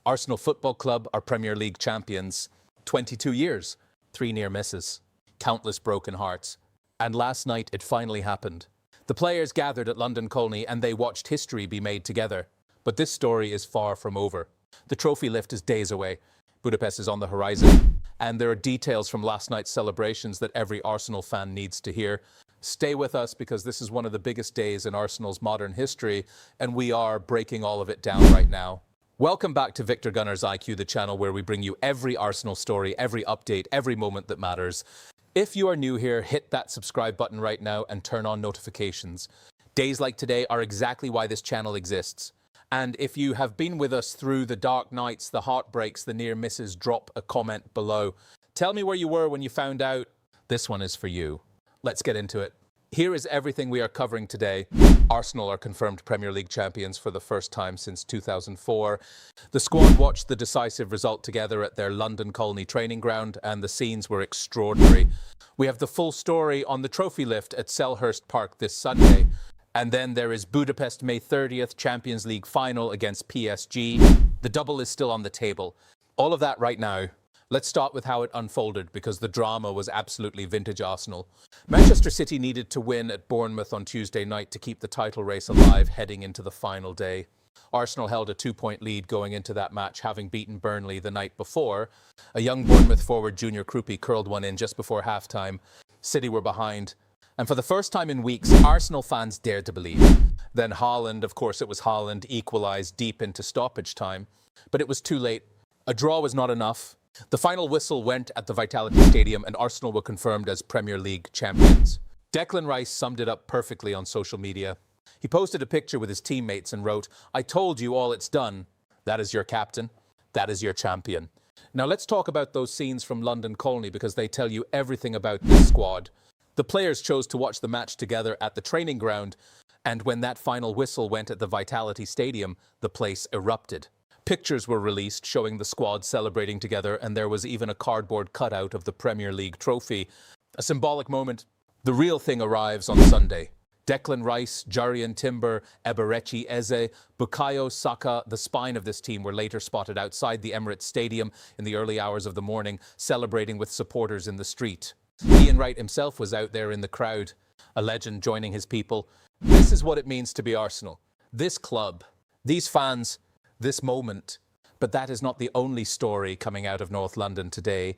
Arsenal Football Club are Premier League champions. 22 years, 3 near misses, countless broken hearts. And last night it finally happened. The players gathered at London Colney and they watched history be made together. But this story is far from over. The trophy lift is days away. Budapest is on the horizon. And there are details from last night's celebrations that every Arsenal fan needs to hear. Stay with us because this is one of the biggest days in Arsenal's modern history, and we are breaking all of it down right now. Welcome back to Victor Gunner's IQ, the channel where we bring you every Arsenal story, every update, every moment that matters. If you are new here, hit that subscribe button right now and turn on notifications. Days like today are exactly why this channel exists. And if you have been with us through the dark nights, the heartbreaks, the near misses, drop a comment below. Tell me where you were when you found out. This one is for you. Let's get into it. Here is everything we are covering today. Arsenal are confirmed Premier League champions for the first time since 2004. The squad watched the decisive result together at their London Colney training ground, and the scenes were extraordinary. We have the full story on the trophy lift at Selhurst Park this Sunday. And then there is Budapest May 30th Champions League final against PSG. The double is still on the table. All of that right now. Let's start with how it unfolded because the drama was absolutely vintage Arsenal. Manchester City needed to win at Bournemouth on Tuesday night to keep the title race alive heading into the final day. Arsenal held a 2-point lead going into that match, having beaten Burnley the night before. A young Bournemouth forward, Junior Krupi, curled one in just before halftime. City were behind. And for the first time in weeks, Arsenal fans dared to believe. Then Haaland, of course it was Haaland, equalised deep into stoppage time. But it was too late. A draw was not enough. The final whistle went at the Vitality Stadium and Arsenal were confirmed as Premier League champions. Declan Rice summed it up perfectly on social media. He posted a picture with his teammates and wrote, "I told you all it's done. That is your captain. That is your champion." Now let's talk about those scenes from London Colney because they tell you everything about this squad. The players chose to watch the match together at the training ground, and when that final whistle went at the Vitality Stadium, the place erupted. Pictures were released showing the squad celebrating together, and there was even a cardboard cutout of the Premier League trophy. A symbolic moment. The real thing arrives on Sunday. Declan Rice, Jurrien Timber, Eberechi Eze, Bukayo Saka, the spine of this team, were later spotted outside the Emirates Stadium in the early hours of the morning, celebrating with supporters in the street. Ian Wright himself was out there in the crowd, a legend joining his people. This is what it means to be Arsenal. This club, these fans, this moment. But that is not the only story coming out of North London today.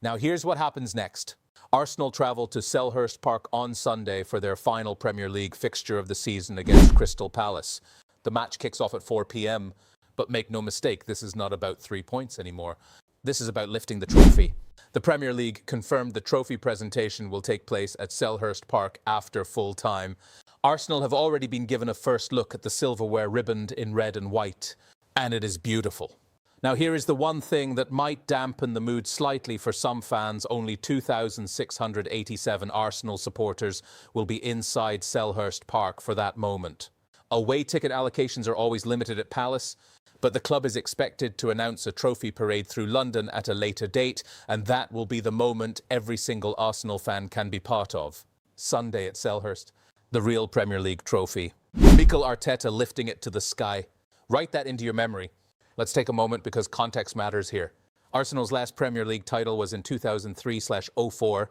Now here's what happens next. Arsenal travel to Selhurst Park on Sunday for their final Premier League fixture of the season against Crystal Palace. The match kicks off at 4 p.m. But make no mistake, this is not about 3 points anymore. This is about lifting the trophy. The Premier League confirmed the trophy presentation will take place at Selhurst Park after full time. Arsenal have already been given a first look at the silverware ribboned in red and white. And it is beautiful. Now here is the one thing that might dampen the mood slightly for some fans. Only 2,687 Arsenal supporters will be inside Selhurst Park for that moment. Away ticket allocations are always limited at Palace, but the club is expected to announce a trophy parade through London at a later date, and that will be the moment every single Arsenal fan can be part of. Sunday at Selhurst, the real Premier League trophy. Mikel Arteta lifting it to the sky. Write that into your memory. Let's take a moment because context matters here. Arsenal's last Premier League title was in 2003/04.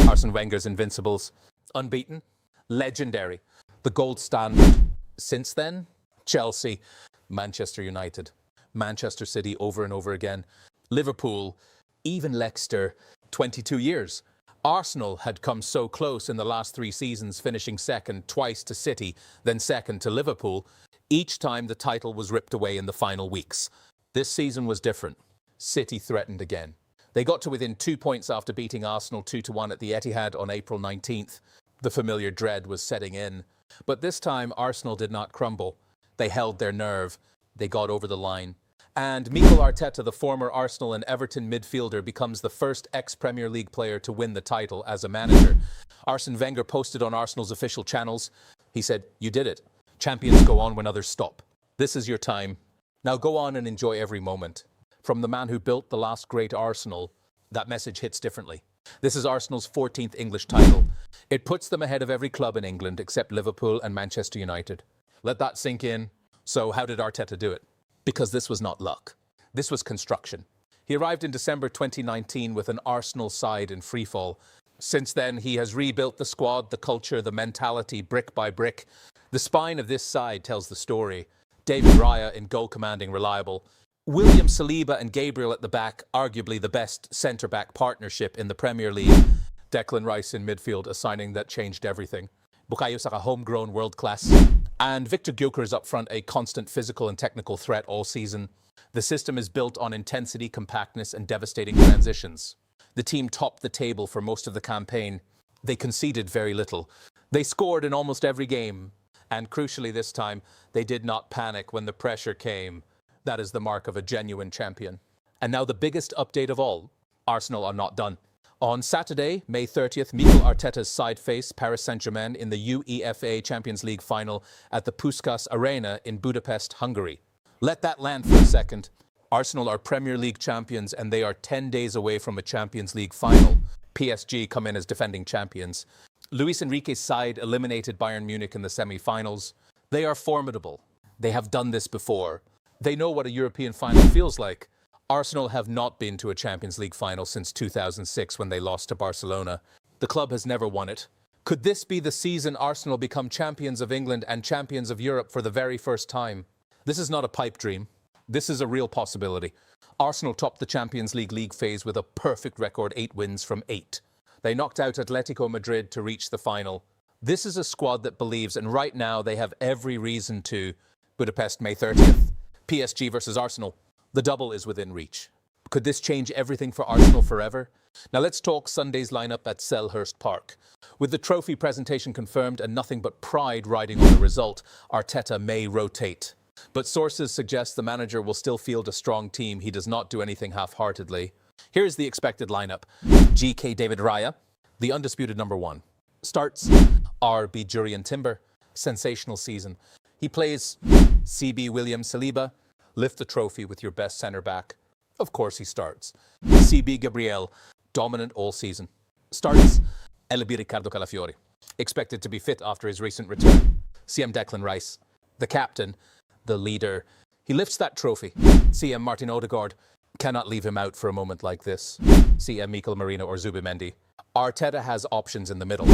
Arsene Wenger's Invincibles. Unbeaten. Legendary. The gold standard. Since then, Chelsea, Manchester United, Manchester City over and over again, Liverpool, even Leicester, 22 years. Arsenal had come so close in the last 3 seasons, finishing second twice to City, then second to Liverpool. Each time the title was ripped away in the final weeks. This season was different. City threatened again. They got to within 2 points after beating Arsenal 2-1 at the Etihad on April 19th. The familiar dread was setting in. But this time Arsenal did not crumble. They held their nerve. They got over the line. And Mikel Arteta, the former Arsenal and Everton midfielder, becomes the first ex-Premier League player to win the title as a manager. Arsene Wenger posted on Arsenal's official channels. He said, "You did it. Champions go on when others stop. This is your time. Now go on and enjoy every moment." From the man who built the last great Arsenal, that message hits differently. This is Arsenal's 14th English title. It puts them ahead of every club in England except Liverpool and Manchester United. Let that sink in. So how did Arteta do it? Because this was not luck. This was construction. He arrived in December 2019 with an Arsenal side in freefall. Since then, he has rebuilt the squad, the culture, the mentality, brick by brick. The spine of this side tells the story. David Raya in goal commanding, reliable. William Saliba and Gabriel at the back, arguably the best centre-back partnership in the Premier League. Declan Rice in midfield, a signing that changed everything. Bukayo Saka, homegrown, world-class. And Victor Gyökeres up front, a constant physical and technical threat all season. The system is built on intensity, compactness, and devastating transitions. The team topped the table for most of the campaign. They conceded very little. They scored in almost every game. And crucially this time, they did not panic when the pressure came. That is the mark of a genuine champion. And now the biggest update of all. Arsenal are not done. On Saturday, May 30th, Mikel Arteta's side face Paris Saint-Germain in the UEFA Champions League final at the Puskás Arena in Budapest, Hungary. Let that land for a second. Arsenal are Premier League champions and they are 10 days away from a Champions League final. PSG come in as defending champions. Luis Enrique's side eliminated Bayern Munich in the semi-finals. They are formidable. They have done this before. They know what a European final feels like. Arsenal have not been to a Champions League final since 2006 when they lost to Barcelona. The club has never won it. Could this be the season Arsenal become champions of England and champions of Europe for the very first time? This is not a pipe dream. This is a real possibility. Arsenal topped the Champions League phase with a perfect record, 8 wins from 8. They knocked out Atletico Madrid to reach the final. This is a squad that believes, and right now they have every reason to. Budapest, May 30th. PSG versus Arsenal. The double is within reach. Could this change everything for Arsenal forever? Now let's talk Sunday's lineup at Selhurst Park. With the trophy presentation confirmed and nothing but pride riding on the result, Arteta may rotate. But sources suggest the manager will still field a strong team. He does not do anything half-heartedly. Here's the expected lineup. GK David Raya, the undisputed number 1. Starts RB Jurrien Timber, sensational season. He plays CB William Saliba, lift the trophy with your best centre-back. Of course he starts. CB Gabriel, dominant all season. Starts Elby Ricardo Calafiori, expected to be fit after his recent return. CM Declan Rice, the captain, the leader. He lifts that trophy. CM Martin Odegaard, cannot leave him out for a moment like this. CM Mikel Merino or Zubimendi. Arteta has options in the middle.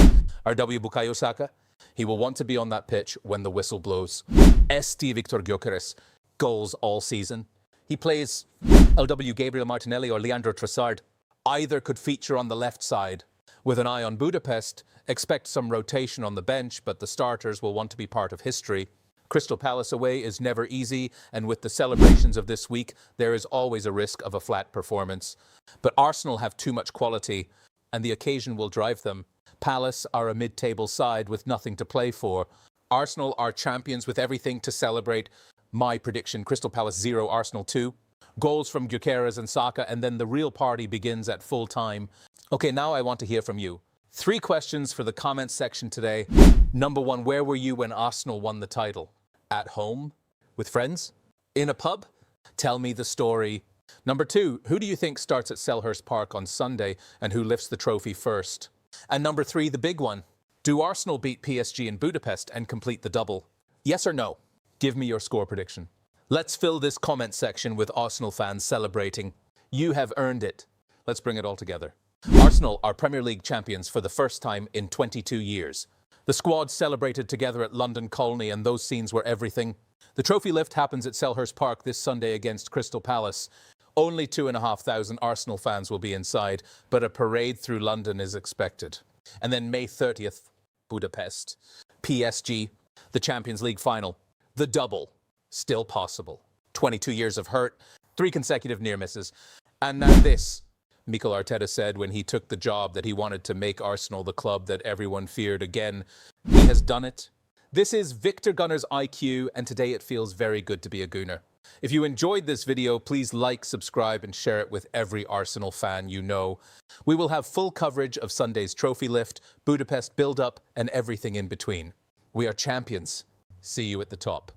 RW Bukayo Saka, he will want to be on that pitch when the whistle blows. ST Victor Gyökeres, goals all season. He plays LW Gabriel Martinelli or Leandro Trossard. Either could feature on the left side. With an eye on Budapest, expect some rotation on the bench, but the starters will want to be part of history. Crystal Palace away is never easy, and with the celebrations of this week, there is always a risk of a flat performance. But Arsenal have too much quality, and the occasion will drive them. Palace are a mid-table side with nothing to play for. Arsenal are champions with everything to celebrate. My prediction, Crystal Palace 0, Arsenal 2. Goals from Gyökeres and Saka, and then the real party begins at full time. Okay, now I want to hear from you. 3 questions for the comments section today. Number 1, where were you when Arsenal won the title? At home? With friends? In a pub? Tell me the story. Number 2, who do you think starts at Selhurst Park on Sunday and who lifts the trophy first? And number 3, the big one. Do Arsenal beat PSG in Budapest and complete the double? Yes or no? Give me your score prediction. Let's fill this comment section with Arsenal fans celebrating. You have earned it. Let's bring it all together. Arsenal are Premier League champions for the first time in 22 years. The squad celebrated together at London Colney and those scenes were everything. The trophy lift happens at Selhurst Park this Sunday against Crystal Palace. Only 2,500 Arsenal fans will be inside, but a parade through London is expected. And then May 30th, Budapest. PSG, the Champions League final. The double, still possible. 22 years of hurt, 3 consecutive near misses. And now this. Mikel Arteta said when he took the job that he wanted to make Arsenal the club that everyone feared again. He has done it. This is Victor Gunner's IQ, and today it feels very good to be a Gooner. If you enjoyed this video, please like, subscribe, and share it with every Arsenal fan you know. We will have full coverage of Sunday's trophy lift, Budapest build-up, and everything in between. We are champions. See you at the top.